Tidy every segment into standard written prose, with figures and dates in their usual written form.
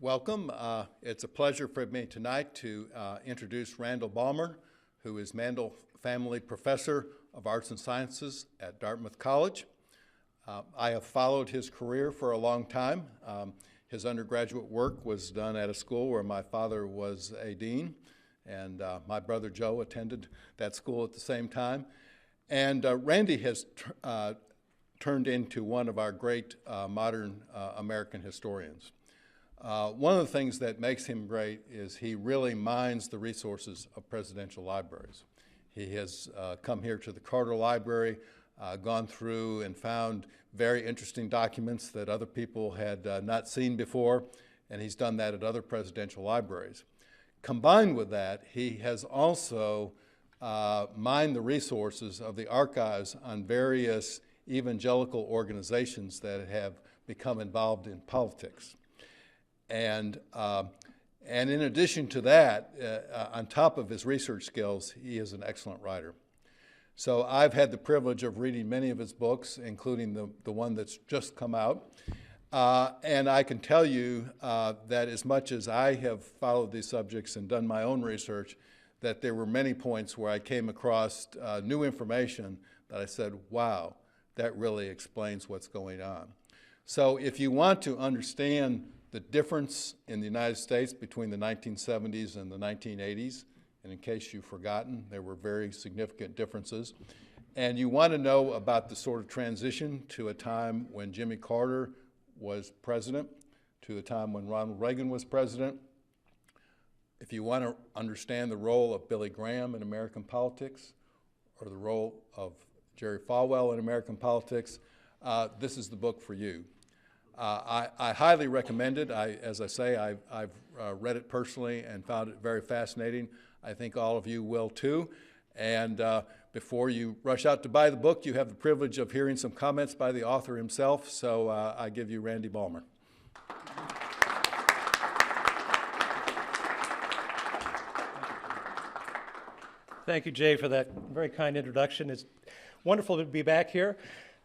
Welcome. It's a pleasure for me tonight to introduce Randall Balmer, who is Mandel Family Professor of Arts and Sciences at Dartmouth College. I have followed his career for a long time. His undergraduate work was done at a school where my father was a dean, and my brother Joe attended that school at the same time. And Randy has turned into one of our great modern American historians. One of the things that makes him great is he really mines the resources of presidential libraries. He has come here to the Carter Library, gone through and found very interesting documents that other people had not seen before, and he's done that at other presidential libraries. Combined with that, he has also mined the resources of the archives on various evangelical organizations that have become involved in politics. And in addition to that, on top of his research skills, he is an excellent writer. So I've had the privilege of reading many of his books, including the one that's just come out. And I can tell you that as much as I have followed these subjects and done my own research, that there were many points where I came across new information that I said, wow, that really explains what's going on. So if you want to understand the difference in the United States between the 1970s and the 1980s, and in case you've forgotten, there were very significant differences. And you want to know about the sort of transition to a time when Jimmy Carter was president, to a time when Ronald Reagan was president. If you want to understand the role of Billy Graham in American politics, or the role of Jerry Falwell in American politics, this is the book for you. I highly recommend it. As I say, I've read it personally and found it very fascinating. I think all of you will too. And before you rush out to buy the book, you have the privilege of hearing some comments by the author himself. So I give you Randy Balmer. Thank you, Jay, for that very kind introduction. It's wonderful to be back here.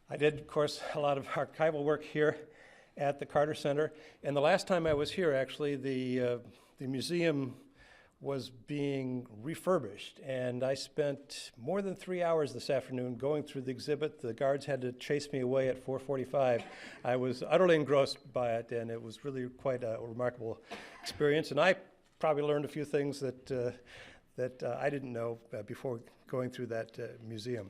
I did, of course, a lot of archival work here at the Carter Center. And the last time I was here, actually, the museum was being refurbished. And I spent more than 3 hours this afternoon going through the exhibit. The guards had to chase me away at 4:45. I was utterly engrossed by it, and it was really quite a remarkable experience. And I probably learned a few things that I didn't know before going through that museum.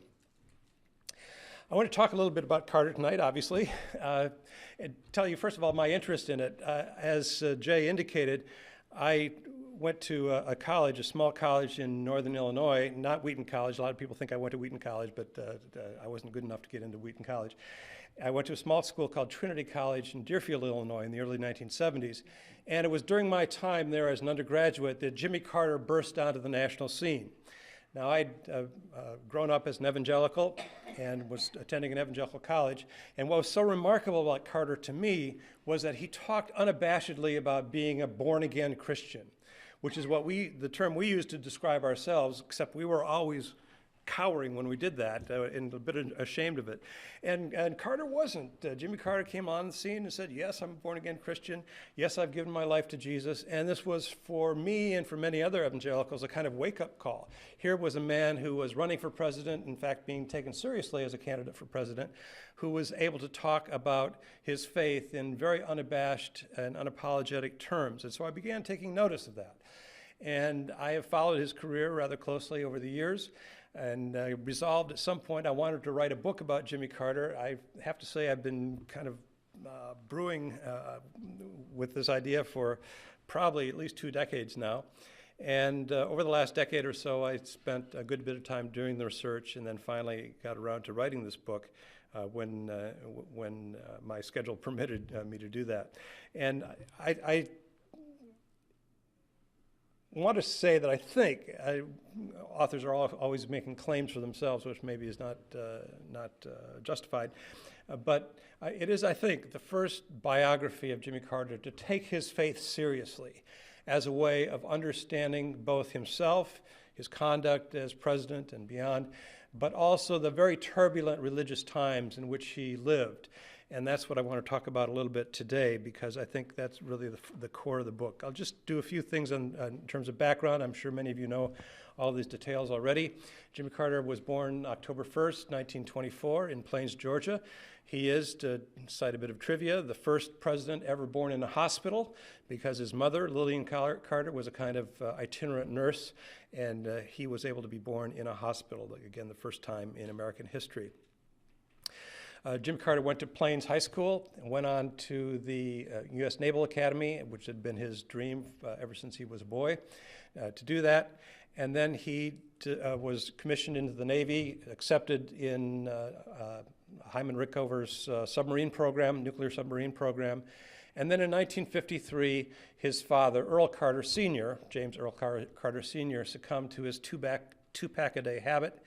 I want to talk a little bit about Carter tonight, obviously, and tell you, first of all, my interest in it. As Jay indicated, I went to a college, a small college in northern Illinois, not Wheaton College. A lot of people think I went to Wheaton College, but I wasn't good enough to get into Wheaton College. I went to a small school called Trinity College in Deerfield, Illinois in the early 1970s. And it was during my time there as an undergraduate that Jimmy Carter burst onto the national scene. Now, I'd grown up as an evangelical and was attending an evangelical college. And what was so remarkable about Carter to me was that he talked unabashedly about being a born-again Christian, which is the term we used to describe ourselves, except we were always cowering when we did that and a bit ashamed of it. And Carter wasn't. Jimmy Carter came on the scene and said, yes, I'm a born-again Christian. Yes, I've given my life to Jesus. And this was, for me and for many other evangelicals, a kind of wake-up call. Here was a man who was running for president, in fact, being taken seriously as a candidate for president, who was able to talk about his faith in very unabashed and unapologetic terms. And so I began taking notice of that. And I have followed his career rather closely over the years. And I resolved at some point I wanted to write a book about Jimmy Carter. I have to say I've been kind of brewing with this idea for probably at least 2 decades now. And over the last decade or so, I spent a good bit of time doing the research and then finally got around to writing this book when my schedule permitted me to do that. And I want to say that I think authors are always making claims for themselves, which maybe is not justified. But it is, I think, the first biography of Jimmy Carter to take his faith seriously as a way of understanding both himself, his conduct as president and beyond, but also the very turbulent religious times in which he lived. And that's what I want to talk about a little bit today, because I think that's really the core of the book. I'll just do a few things in terms of background. I'm sure many of you know all these details already. Jimmy Carter was born October 1st, 1924 in Plains, Georgia. He is, to cite a bit of trivia, the first president ever born in a hospital, because his mother, Lillian Carter, was a kind of itinerant nurse, and he was able to be born in a hospital, again, the first time in American history. Jim Carter went to Plains High School and went on to the U.S. Naval Academy, which had been his dream ever since he was a boy, to do that. And then he was commissioned into the Navy, accepted in Hyman Rickover's submarine program, nuclear submarine program. And then in 1953, his father, Earl Carter Sr., James Earl Carter Sr., succumbed to his two-pack-a-day habit,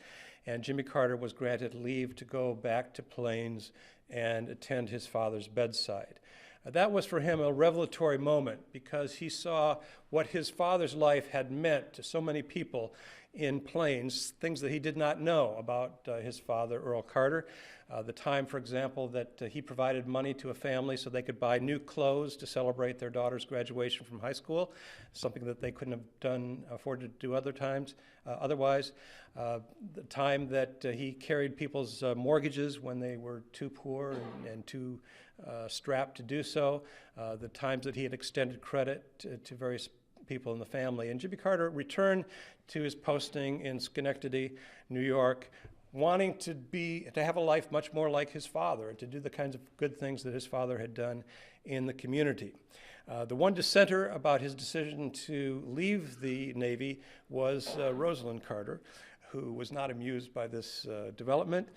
and Jimmy Carter was granted leave to go back to Plains and attend his father's bedside. That was for him a revelatory moment, because he saw what his father's life had meant to so many people in Plains, things that he did not know about his father, Earl Carter. The time, for example, that he provided money to a family so they could buy new clothes to celebrate their daughter's graduation from high school, something that they couldn't have afforded to do otherwise. The time that he carried people's mortgages when they were too poor and too strapped to do so. The times that he had extended credit to various people in the family. And Jimmy Carter returned to his posting in Schenectady, New York, wanting to have a life much more like his father and to do the kinds of good things that his father had done in the community. The one dissenter about his decision to leave the Navy was Rosalind Carter, who was not amused by this development.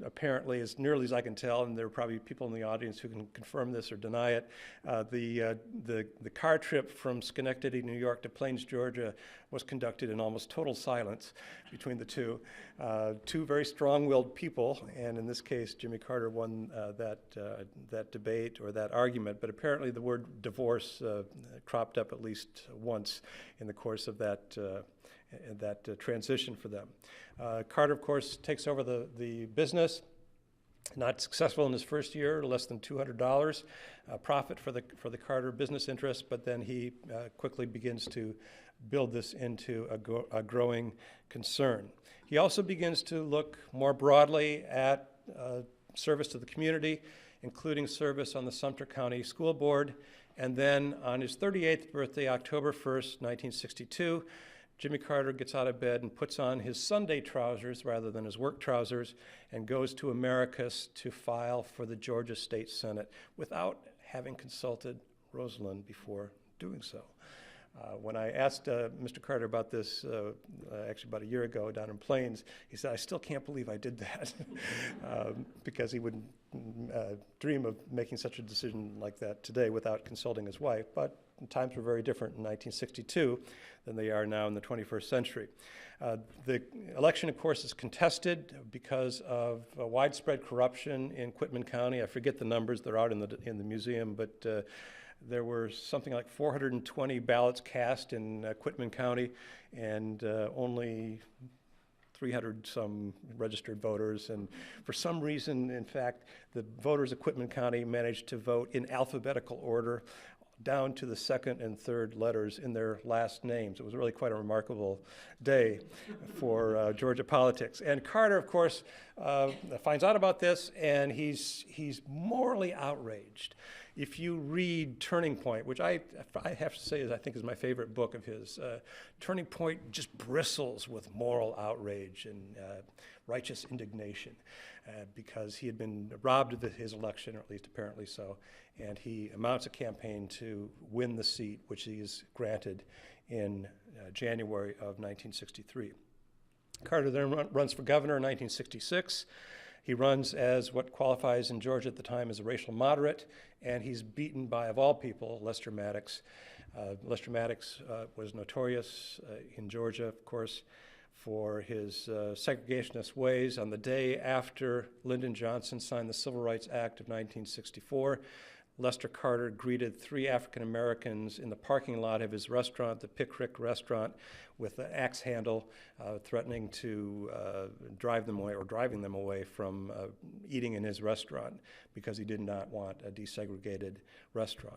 Apparently, as nearly as I can tell, and there are probably people in the audience who can confirm this or deny it, the car trip from Schenectady, New York to Plains, Georgia was conducted in almost total silence between the two. Two very strong-willed people, and in this case, Jimmy Carter won that debate or that argument, but apparently the word divorce cropped up at least once in the course of that transition for them. Carter, of course, takes over the business. Not successful in his first year, less than $200 profit for the Carter business interest, but then he quickly begins to build this into a growing concern. He also begins to look more broadly at service to the community, including service on the Sumter County School Board, and then on his 38th birthday, October 1st, 1962, Jimmy Carter gets out of bed and puts on his Sunday trousers rather than his work trousers and goes to Americus to file for the Georgia State Senate without having consulted Rosalind before doing so. When I asked Mr. Carter about this, actually about a year ago down in Plains, he said, "I still can't believe I did that," because he wouldn't dream of making such a decision like that today without consulting his wife. But times were very different in 1962 than they are now in the 21st century. The election, of course, is contested because of widespread corruption in Quitman County. I forget the numbers; they're out in the museum, but there were something like 420 ballots cast in Quitman County, and only 300-some registered voters. And for some reason, in fact, the voters of Quitman County managed to vote in alphabetical order down to the second and third letters in their last names. It was really quite a remarkable day for Georgia politics. And Carter, of course, finds out about this, and he's morally outraged. If you read Turning Point, which I have to say I think is my favorite book of his, Turning Point just bristles with moral outrage and righteous indignation because he had been robbed of his election, or at least apparently so, and he mounts a campaign to win the seat, which he is granted in January of 1963. Carter then runs for governor in 1966. He runs as what qualifies in Georgia at the time as a racial moderate, and he's beaten by, of all people, Lester Maddox. Lester Maddox was notorious in Georgia, of course, for his segregationist ways. On the day after Lyndon Johnson signed the Civil Rights Act of 1964, Lester Carter greeted 3 African Americans in the parking lot of his restaurant, the Pickrick Restaurant, with an axe handle, threatening to drive them away or driving them away from eating in his restaurant because he did not want a desegregated restaurant.